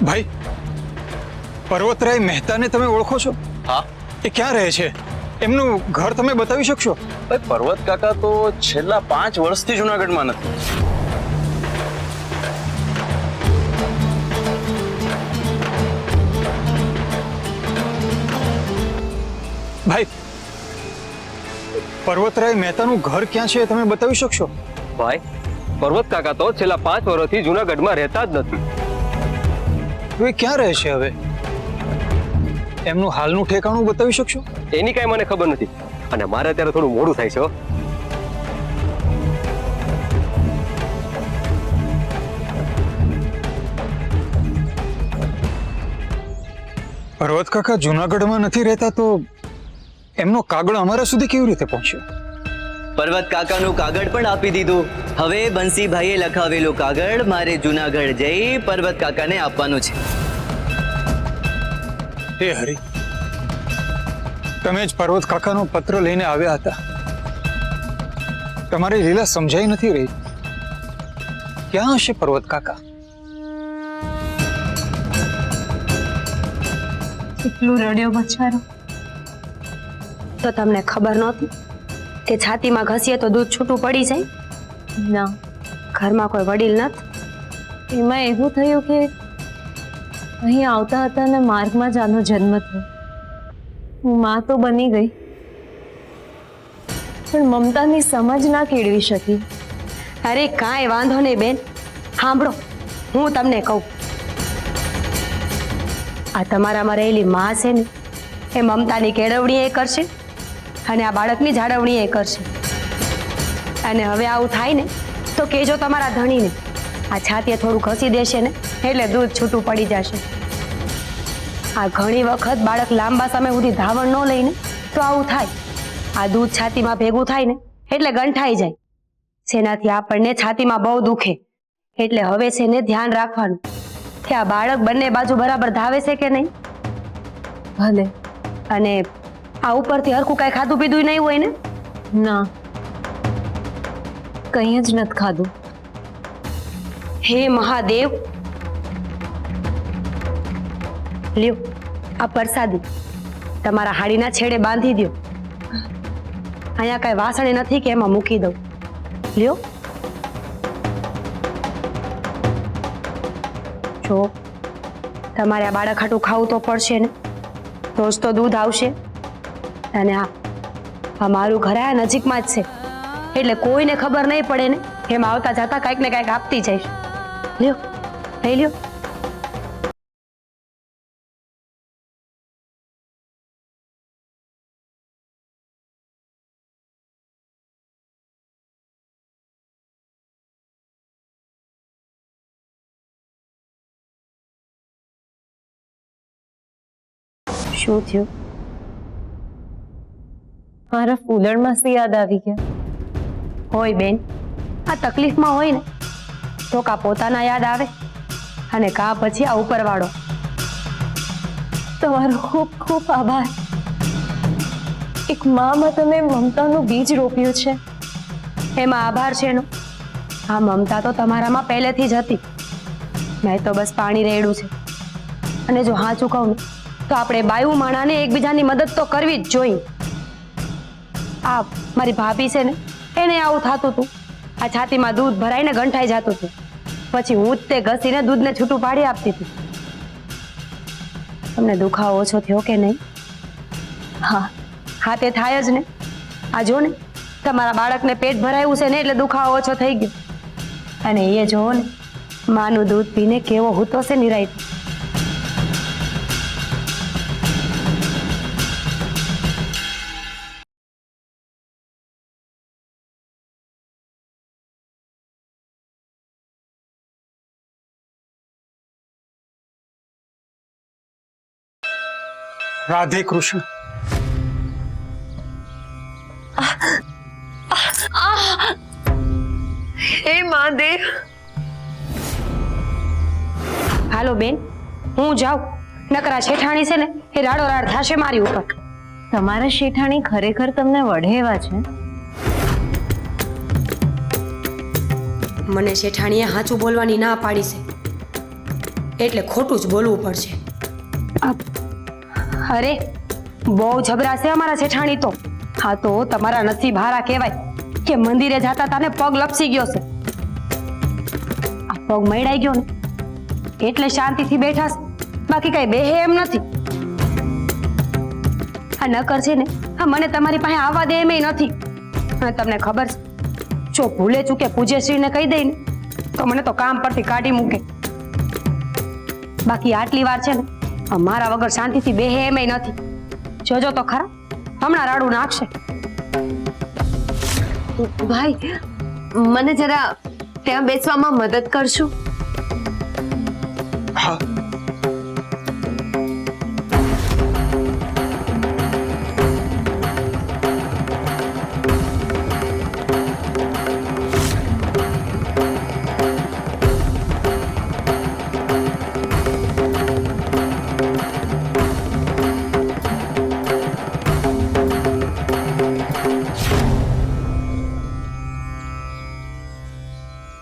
ભાઈ, પર્વતરાય મહેતાને તમે ઓળખો છો? હા એ ક્યાં રહે છે? એમનું ઘર તમે બતાવી શકશો? ભાઈ, પર્વત કાકા તો છેલ્લા 5 વર્ષથી જુનાગઢમાં નથી. ભાઈ, પર્વતરાય મહેતાનું ઘર ક્યાં છે તમે બતાવી શકશો? ભાઈ, પર્વત કાકા તો છેલ્લા 5 વર્ષથી જુનાગઢમાં રહેતા જ નથી. તો એ ક્યાં રહે છે હવે? એમનું હાલનું ઠેકાણું બતાવી શકશો? એની કાંઈ મને ખબર નથી અને મારે અત્યારે થોડું મોડું થાય છે હો. પર્વત કાકા જુનાગઢમાં નથી રહેતા તો એમનો કાગળ અમારા સુધી કેવી રીતે પહોંચ્યો? પર્વત કાકાનું કાગળ પણ આપી દીધું. હવે બંસીભાઈએ લખાવેલું કાગળ મારે જુનાગઢ જઈ પર્વત કાકાને આપવાનું છે. હે હરી, તમે જ પર્વત કાકાનો પત્ર લઈને આવ્યા હતા. તમારી લીલા સમજાઈ નથી રહી. ક્યાં હશે પર્વત કાકા? કેટલું રડ્યો બચારો. તો તમને ખબર નહોતી કે છાતીમાં ઘસીએ તો દૂધ છૂટું પડી જાય? ના, ઘરમાં કોઈ વડીલ નથી? એમાં એવું થયું કે અહીં આવતા હતા ને માર્ગમાં જ આનો જન્મ થયો. હું માં તો બની ગઈ પણ મમતાની સમજ ના કેળવી શકી. અરે કાંઈ વાંધો નહીં બેન, સાંભળો હું તમને કહું. આ તમારામાં રહેલી માં છે ને એ મમતાની કેળવણી એ કરશે અને આ બાળકની જાળવણી એ કરશે. અને હવે આવું થાય ને તો કહેજો તમારા ધણીને આ છાતીએ થોડું ઘસી દેશે ને એટલે દૂધ છૂટું પડી જશે. આ ઘણી વખત બાળક લાંબા સમય સુધી ધાવણ ન લઈને તો આવું થાય. આ દૂધ છાતીમાં ભેગું થાય ને એટલે ગંઠાઈ જાય, જેનાથી આપણને છાતીમાં બહુ દુખે. એટલે હવે છે ને ધ્યાન રાખવાનું કે આ બાળક બંને બાજુ બરાબર ધાવે છે કે નહીં. ભલે. અને આ ઉપરથી હરખું કાંઈ ખાધું પીધું નહીં હોય ને? ના, કંઈ જ નથી ખાધું. હે મહાદેવ, લ્યો આ પ્રસાદી તમારા હાડીના છેડે બાંધી દો. અહીંયા કાંઈ વાસણે નથી કે એમાં મૂકી દઉં. લ્યો. જો તમારે આ બાળક હાટું ખાવું તો પડશે ને, રોજ તો દૂધ આવશે. અને આ મારું ઘર આ નજીકમાં જ છે એટલે કોઈને ખબર નહીં પડે ને, એમ આવતા જતા કાંઈક ને કાંઈક આપતી જઈશ. લ્યો, લઈ લ્યો. શું થયું? મારા ફૂલણમાંથી યાદ આવી ગયા. હોય બેન, આ તકલીફમાં હોય ને તો કા પોતાના યાદ આવે અને કા પછી આ ઉપરવાળો. તમારો ખૂબ ખૂબ આભાર. એક મામાં તમે મમતાનું બીજ રોપ્યું છે. એમાં આભાર છે એનો? આ મમતા તો તમારામાં પહેલેથી જ હતી. મેં તો બસ પાણી રેડ્યું છે. અને જો સાચું કહું ને તો આપણે બાયું માણાને એકબીજાની મદદ તો કરવી જ જોઈએ. આ મારી ભાભી છે ને એને આવું થતું હતું. આ છાતીમાં દૂધ ભરાઈને ગંઠાઈ જતું હતું. પછી હું જ તે ઘસીને દૂધને છૂટું પાડી આપતી હતી. તમને દુખાવો ઓછો થયો કે નહીં? હા, હા તે થાય જ ને. આ જો ને તમારા બાળકને પેટ ભરાયું છે ને એટલે દુખાવો ઓછો થઈ ગયો. અને એ જો ને માનું દૂધ પીને કેવો હૂતો છે નિરાયત. રાધે કૃષ્ણ. હે મહાદેવ. હાલો બેન, હું જાઉં. નકરા શેઠાણી છે ને એ રાડો રાડ થશે મારી ઉપર. તમારા શેઠાણી ખરેખર તમને વઢેવા છે? મને શેઠાણીએ સાચું બોલવાની ના પાડી છે. એટલે ખોટું જ બોલવું પડશે. અરે બહુ જબરા છે અમારા જેઠાણી તો. હા તો તમારા નસીબ હારા કહેવાય કે મંદિરે જતા તાને પગ લપસી ગયો છે. આ પગ મૈડાઈ ગયો ને એટલે શાંતિથી બેઠા છે, બાકી કઈ બેહે એમ નથી. આ નકર છે ને આ મને તમારી પાસે આવવા દે એમ નથી. અને તમને ખબર છે, જો ભૂલે ચૂકે પૂજ્યશ્રીને કહી દઈ ને તો મને તો કામ પરથી કાઢી મૂકે. બાકી આટલી વાર છે ને મારા વગર શાંતિથી બેહે એમ નથી. જોજો તો ખરા, હમણાં રાડું નાખશે. ભાઈ મને જરા ત્યાં બેસવામાં મદદ કરશો? હા